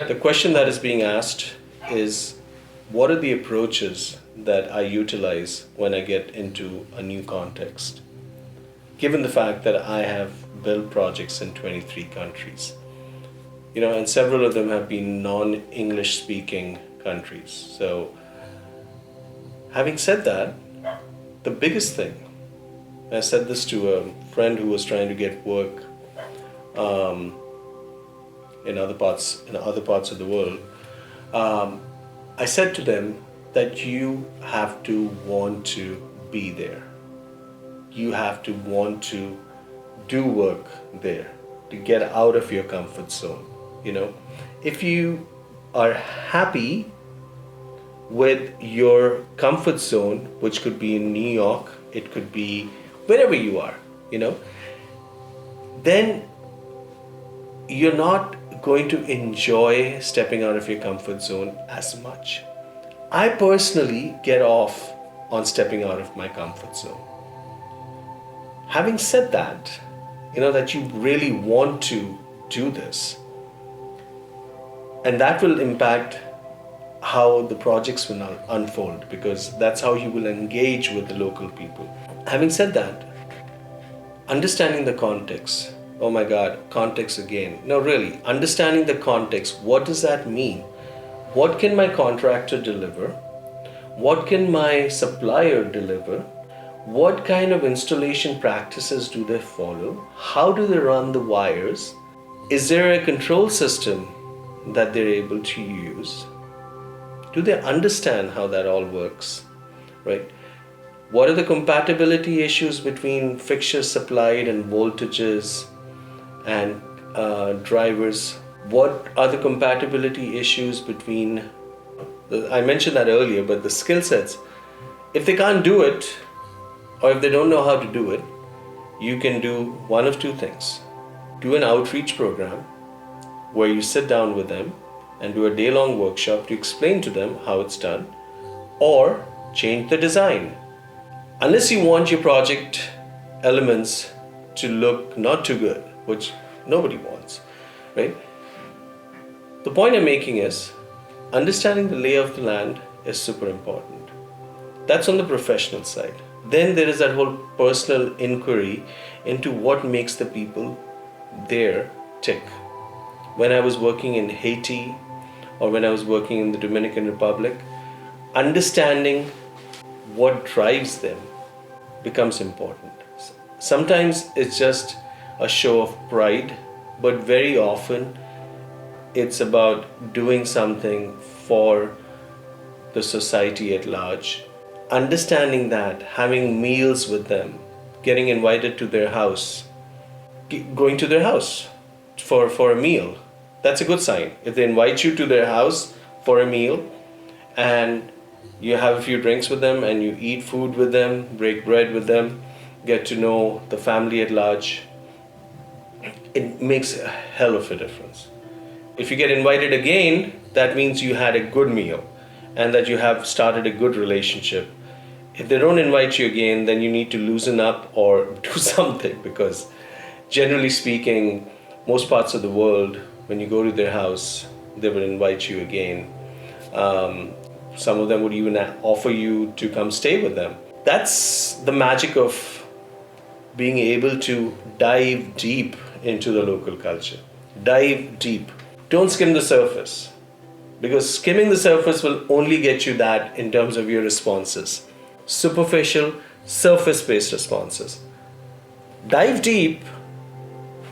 The question that is being asked is, what are the approaches that I utilize when I get into a new context? Given the fact that I have built projects in 23 countries, and several of them have been non-English speaking countries. So, having said that, the biggest thing, I said this to a friend who was trying to get work in other parts of the world. I said to them that you have to want to be there. You have to want to do work there, to get out of your comfort zone. If you are happy with your comfort zone, which could be in New York, it could be wherever you are, then you're not going to enjoy stepping out of your comfort zone as much. I personally get off on stepping out of my comfort zone. Having said that, that you really want to do this, and that will impact how the projects will unfold, because that's how you will engage with the local people. Having said that, understanding the context. Oh my God, context again. No, really, understanding the context. What does that mean? What can my contractor deliver? What can my supplier deliver? What kind of installation practices do they follow? How do they run the wires? Is there a control system that they're able to use? Do they understand how that all works? Right? What are the compatibility issues between fixtures supplied and voltages and drivers? What are the compatibility issues between, I mentioned that earlier, but the skill sets. If they can't do it, or if they don't know how to do it, you can do one of two things. Do an outreach program where you sit down with them and do a day-long workshop to explain to them how it's done, or change the design. Unless you want your project elements to look not too good, which nobody wants, right? The point I'm making is, understanding the lay of the land is super important. That's on the professional side. Then there is that whole personal inquiry into what makes the people there tick. When I was working in Haiti, or when I was working in the Dominican Republic, understanding what drives them becomes important. Sometimes it's just a show of pride, but very often it's about doing something for the society at large. Understanding that, having meals with them, getting invited to their house, going to their house for a meal, that's a good sign. If they invite you to their house for a meal and you have a few drinks with them and you eat food with them, break bread with them, get to know the family at large, it makes a hell of a difference. If you get invited again, that means you had a good meal and that you have started a good relationship. If they don't invite you again, then you need to loosen up or do something, because generally speaking, most parts of the world, when you go to their house, they will invite you again. Some of them would even offer you to come stay with them. That's the magic of being able to dive deep into the local culture. Dive deep. Don't skim the surface, because skimming the surface will only get you that in terms of your responses. Superficial, surface-based responses. Dive deep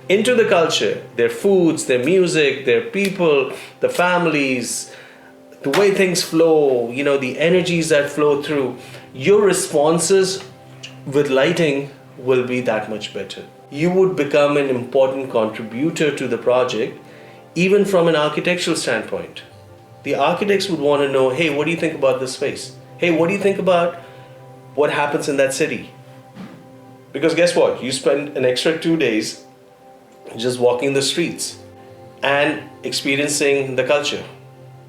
into the culture, their foods, their music, their people, the families, the way things flow, the energies that flow through. Your responses with lighting will be that much better. You would become an important contributor to the project, even from an architectural standpoint. The architects would want to know, hey, what do you think about this space? Hey, what do you think about what happens in that city? Because guess what? You spend an extra 2 days just walking the streets and experiencing the culture.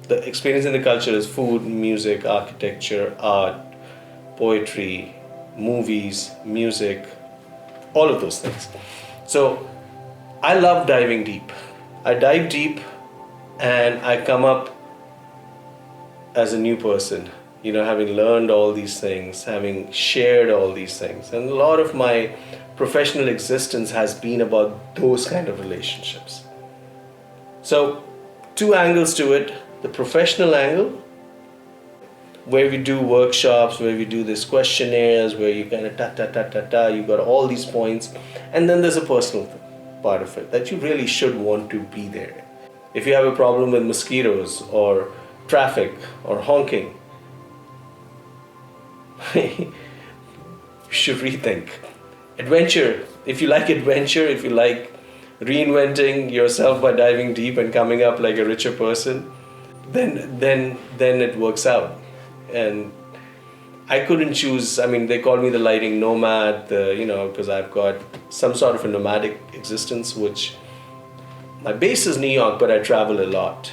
The experiencing the culture is food, music, architecture, art, poetry, movies, music, all of those things. So I love diving deep. I dive deep and I come up as a new person, having learned all these things, having shared all these things. And a lot of my professional existence has been about those kind of relationships. So, two angles to it: the professional angle, where we do workshops, where we do these questionnaires, where you kind of you got all these points, and then there's a personal part of it that you really should want to be there. If you have a problem with mosquitoes or traffic or honking, you should rethink. Adventure, if you like adventure, if you like reinventing yourself by diving deep and coming up like a richer person, then it works out. And I couldn't choose. I mean, they call me the lighting nomad, because I've got some sort of a nomadic existence, which my base is New York, but I travel a lot.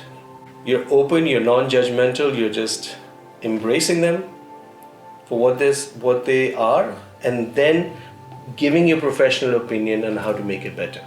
You're open, you're non-judgmental, you're just embracing them for what they are, and then giving your professional opinion on how to make it better.